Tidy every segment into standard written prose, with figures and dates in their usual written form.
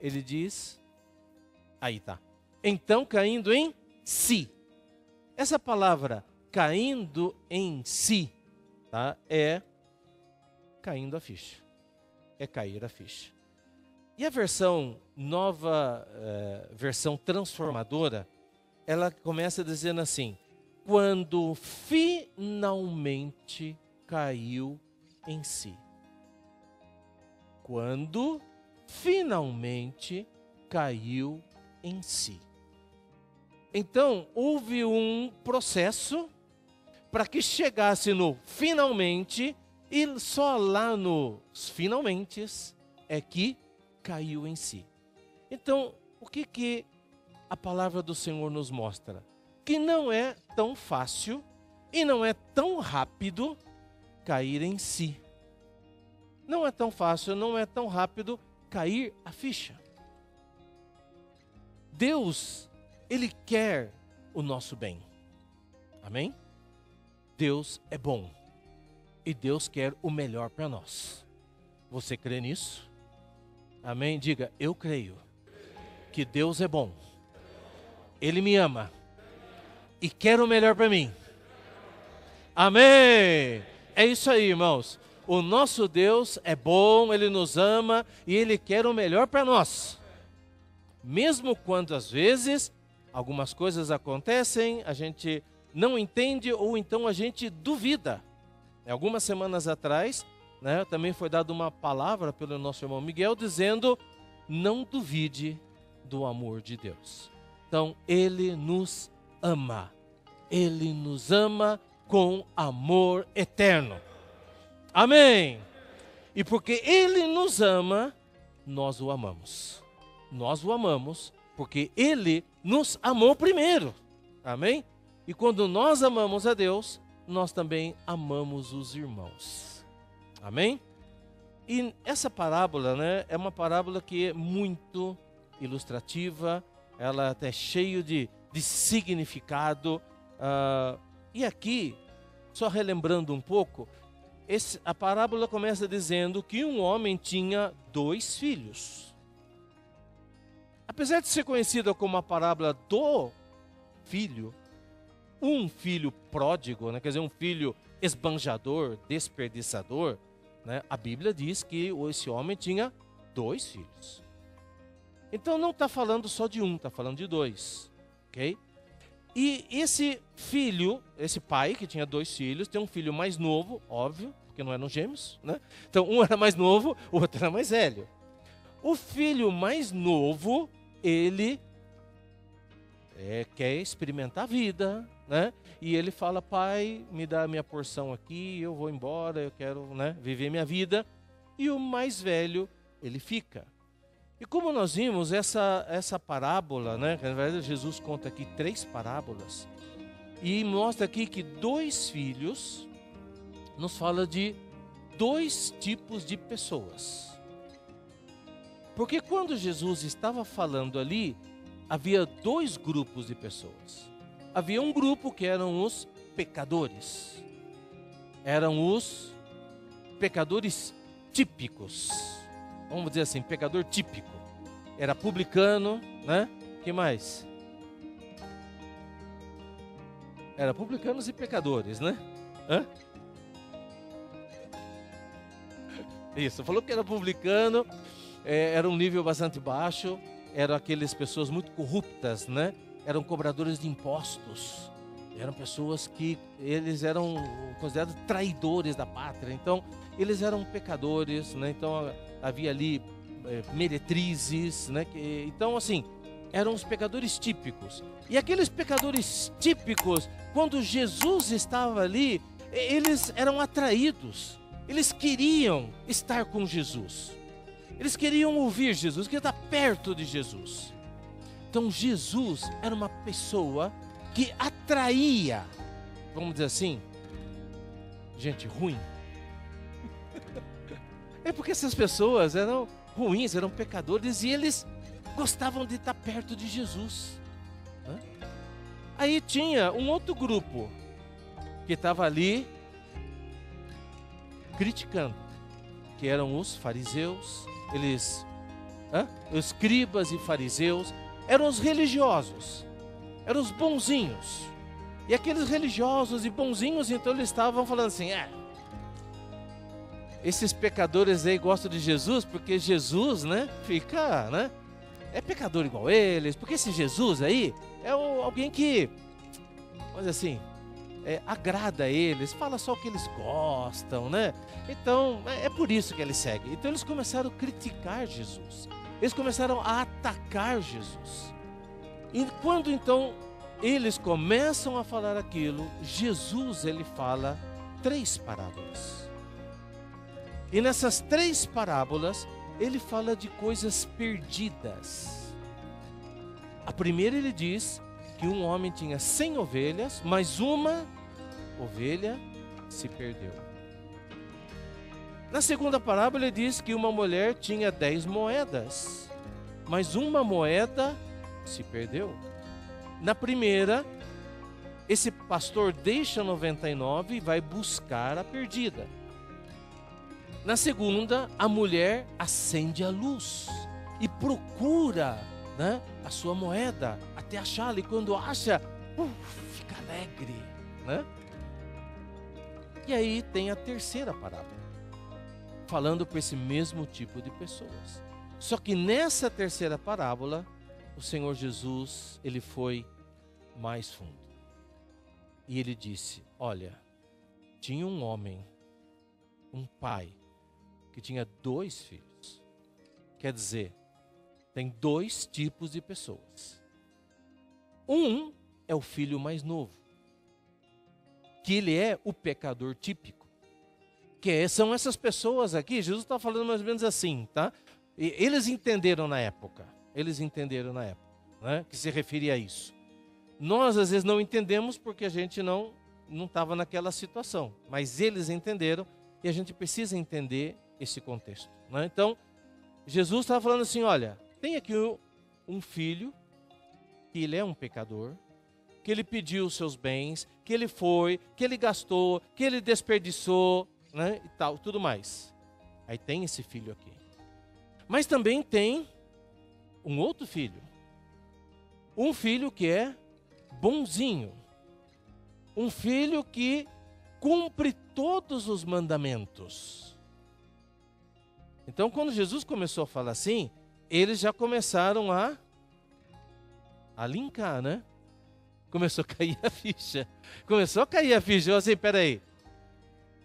Ele diz, aí tá. Então caindo em si. Essa palavra caindo em si, tá? É caindo a ficha. É cair a ficha. E a versão nova, versão transformadora, ela começa dizendo assim: quando finalmente caiu em si. Quando finalmente caiu em si. Então, houve um processo para que chegasse no finalmente, e só lá nos finalmente é que caiu em si. Então, o que a palavra do Senhor nos mostra? Que não é tão fácil e não é tão rápido cair em si. Não é tão fácil, não é tão rápido cair a ficha. Deus, Ele quer o nosso bem. Amém? Deus é bom. E Deus quer o melhor para nós. Você crê nisso? Amém? Diga, eu creio que Deus é bom. Ele me ama. E quer o melhor para mim. Amém! É isso aí, irmãos. O nosso Deus é bom, Ele nos ama e Ele quer o melhor para nós. Mesmo quando às vezes algumas coisas acontecem, a gente não entende ou então a gente duvida. Algumas semanas atrás, também foi dada uma palavra pelo nosso irmão Miguel dizendo: não duvide do amor de Deus. Então, Ele nos ama. Ele nos ama com amor eterno. Amém! E porque Ele nos ama, nós o amamos. Nós o amamos porque Ele nos amou primeiro. Amém? E quando nós amamos a Deus, nós também amamos os irmãos. Amém? E essa parábola, é uma parábola que é muito ilustrativa, ela até cheia de significado. E aqui, só relembrando um pouco, a parábola começa dizendo que um homem tinha 2 filhos. Apesar de ser conhecida como a parábola do filho, um filho pródigo, quer dizer, um filho esbanjador, desperdiçador, a Bíblia diz que esse homem tinha 2 filhos. Então não está falando só de um, está falando de 2, ok? E esse filho, esse pai que tinha 2 filhos, tem um filho mais novo, óbvio, porque não eram gêmeos, Então um era mais novo, o outro era mais velho. O filho mais novo, ele quer experimentar a vida, E ele fala: pai, me dá a minha porção aqui, eu vou embora, eu quero viver minha vida. E o mais velho, ele fica. E como nós vimos, essa parábola, na verdade Jesus conta aqui 3 parábolas, e mostra aqui que 2 filhos nos fala de 2 tipos de pessoas. Porque quando Jesus estava falando ali, havia 2 grupos de pessoas. Havia um grupo que eram os pecadores. Eram os pecadores típicos. Vamos dizer assim, pecador típico. Era publicano, Que mais? Era publicanos e pecadores, Isso, falou que era publicano, era um nível bastante baixo, eram aquelas pessoas muito corruptas, Eram cobradores de impostos, eram pessoas que eles eram considerados traidores da pátria, então eles eram pecadores, Então havia ali meretrizes, Então assim, eram os pecadores típicos. E aqueles pecadores típicos, quando Jesus estava ali, eles eram atraídos, eles queriam estar com Jesus, eles queriam ouvir Jesus, queriam estar perto de Jesus. Então Jesus era uma pessoa que atraía, vamos dizer assim, gente ruim. É porque essas pessoas eram ruins, eram pecadores e eles gostavam de estar perto de Jesus. Aí tinha um outro grupo que estava ali criticando, que eram os fariseus. Eles Os escribas e fariseus eram os religiosos, eram os bonzinhos. E aqueles religiosos e bonzinhos, então eles estavam falando assim, esses pecadores aí gostam de Jesus, porque Jesus, fica, é pecador igual eles, porque esse Jesus aí é alguém que, vamos dizer assim, agrada a eles, fala só o que eles gostam, Então, é por isso que eles seguem. Então eles começaram a criticar Jesus. Eles começaram a atacar Jesus. E quando então eles começam a falar aquilo, Jesus, ele fala 3 parábolas. E nessas 3 parábolas, ele fala de coisas perdidas. A primeira ele diz que um homem tinha 100 ovelhas, mas uma ovelha se perdeu. Na segunda parábola ele diz que uma mulher tinha 10 moedas, mas uma moeda se perdeu. Na primeira, esse pastor deixa 99 e vai buscar a perdida. Na segunda, a mulher acende a luz e procura, a sua moeda até achá-la, e quando acha, fica alegre, E aí tem a terceira parábola, falando para esse mesmo tipo de pessoas. Só que nessa terceira parábola, o Senhor Jesus, ele foi mais fundo. E ele disse, olha, tinha um homem, um pai, que tinha 2 filhos. Quer dizer, tem 2 tipos de pessoas. Um é o filho mais novo, que ele é o pecador típico. São essas pessoas aqui, Jesus está falando mais ou menos assim, tá? E eles entenderam na época, que se referia a isso. Nós às vezes não entendemos porque a gente não estava naquela situação, mas eles entenderam e a gente precisa entender esse contexto. Então, Jesus estava falando assim, olha, tem aqui um filho, que ele é um pecador, que ele pediu os seus bens, que ele foi, que ele gastou, que ele desperdiçou, e tal, tudo mais. Aí tem esse filho aqui. Mas também tem um outro filho. Um filho que é bonzinho. Um filho que cumpre todos os mandamentos. Então, quando Jesus começou a falar assim, eles já começaram a linkar, Começou a cair a ficha. Eu assim, peraí.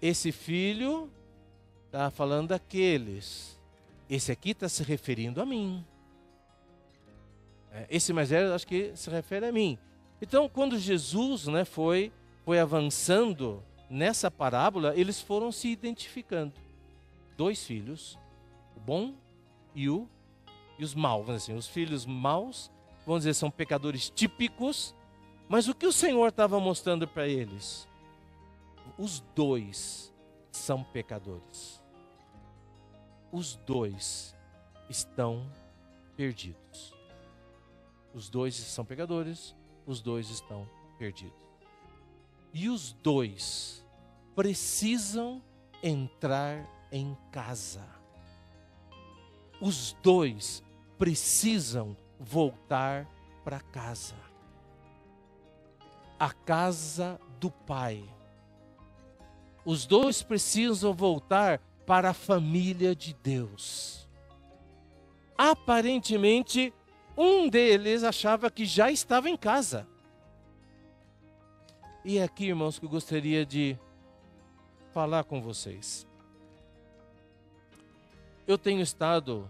Esse filho está falando daqueles. Esse aqui está se referindo a mim. Esse mais velho, acho que se refere a mim. Então, quando Jesus foi avançando nessa parábola, eles foram se identificando. 2 filhos, o bom e os maus. Vamos dizer assim, os filhos maus, vamos dizer, são pecadores típicos. Mas o que o Senhor estava mostrando para eles? Os 2 são pecadores. Os 2 estão perdidos. Os 2 são pecadores, os 2 estão perdidos. E os 2 precisam entrar em casa. Os 2 precisam voltar para casa. A casa do Pai. Os 2 precisam voltar para a família de Deus. Aparentemente, um deles achava que já estava em casa. E é aqui, irmãos, que eu gostaria de falar com vocês. Eu tenho estado,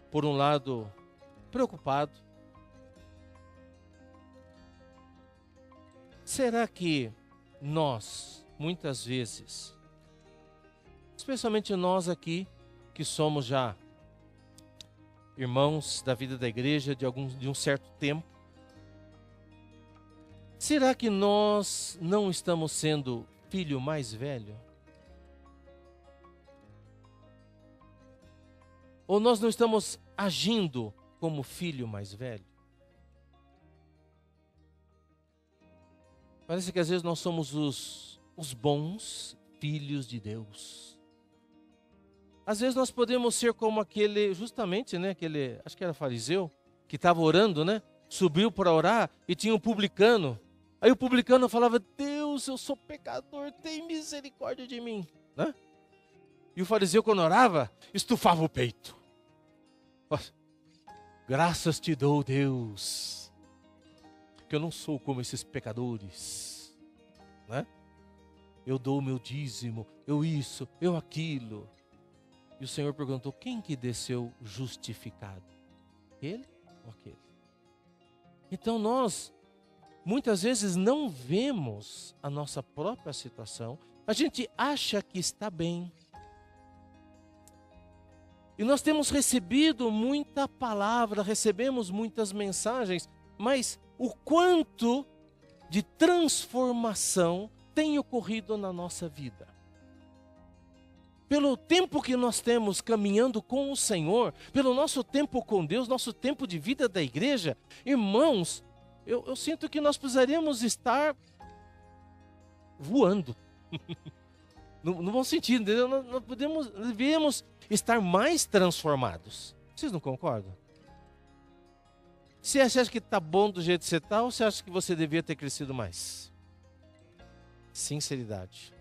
por um lado, preocupado. Será que nós, muitas vezes, especialmente nós aqui, que somos já irmãos da vida da igreja de um certo tempo, será que nós não estamos sendo filho mais velho? Ou nós não estamos agindo como filho mais velho? Parece que às vezes nós somos os bons filhos de Deus. Às vezes nós podemos ser como aquele, justamente, né, aquele, acho que era fariseu, que estava orando, né? Subiu para orar e tinha um publicano. Aí o publicano falava: Deus, eu sou pecador, tem misericórdia de mim, né? E o fariseu, quando orava, estufava o peito. Graças te dou, Deus, que eu não sou como esses pecadores, né? Eu dou o meu dízimo, eu isso, eu aquilo. E o Senhor perguntou: quem que desceu justificado? Ele ou aquele? Então nós, muitas vezes, não vemos a nossa própria situação. A gente acha que está bem. E nós temos recebido muita palavra, recebemos muitas mensagens, mas o quanto de transformação tem ocorrido na nossa vida? Pelo tempo que nós temos caminhando com o Senhor, pelo nosso tempo com Deus, nosso tempo de vida da igreja, irmãos, eu sinto que nós precisaríamos estar voando. No bom sentido, entendeu? Nós deveríamos estar mais transformados. Vocês não concordam? Você acha que está bom do jeito que você está, ou você acha que você devia ter crescido mais? Sinceridade.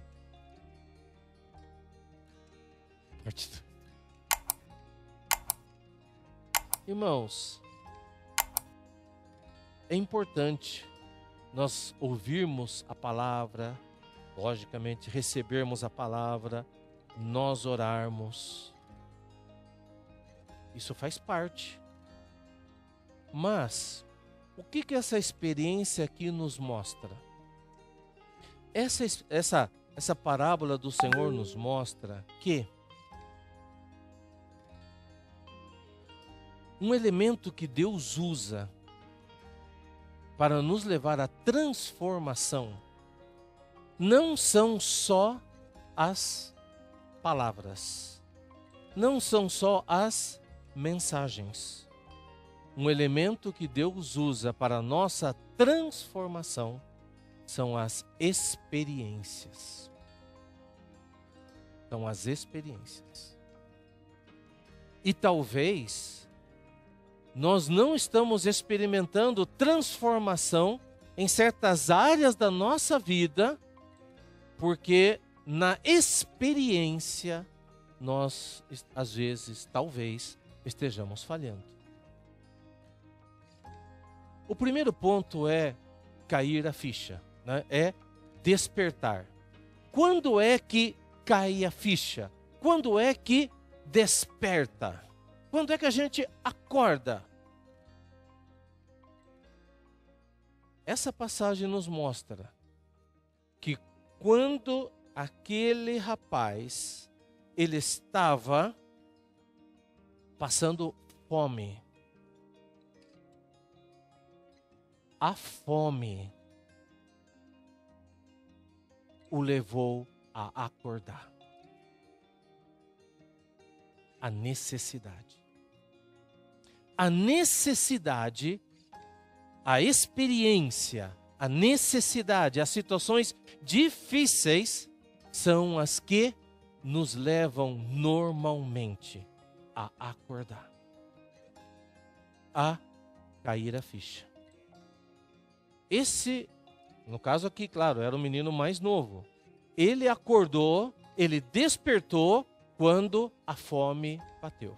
Irmãos, é importante nós ouvirmos a palavra, logicamente recebermos a palavra, nós orarmos. Isso faz parte. Mas o que essa experiência aqui nos mostra? Essa parábola do Senhor nos mostra que um elemento que Deus usa para nos levar à transformação não são só as palavras, não são só as mensagens. Um elemento que Deus usa para a nossa transformação são as experiências. São as experiências. E talvez nós não estamos experimentando transformação em certas áreas da nossa vida, porque na experiência nós, às vezes, talvez, estejamos falhando. O primeiro ponto é cair a ficha, né? É despertar. Quando é que cai a ficha? Quando é que desperta? Quando é que a gente acorda? Essa passagem nos mostra que quando aquele rapaz, ele estava passando fome, a fome o levou a acordar. A necessidade. A necessidade, a experiência, a necessidade, as situações difíceis são as que nos levam normalmente a acordar, a cair a ficha. Esse, no caso aqui, claro, era o menino mais novo. Ele acordou, ele despertou quando a fome bateu.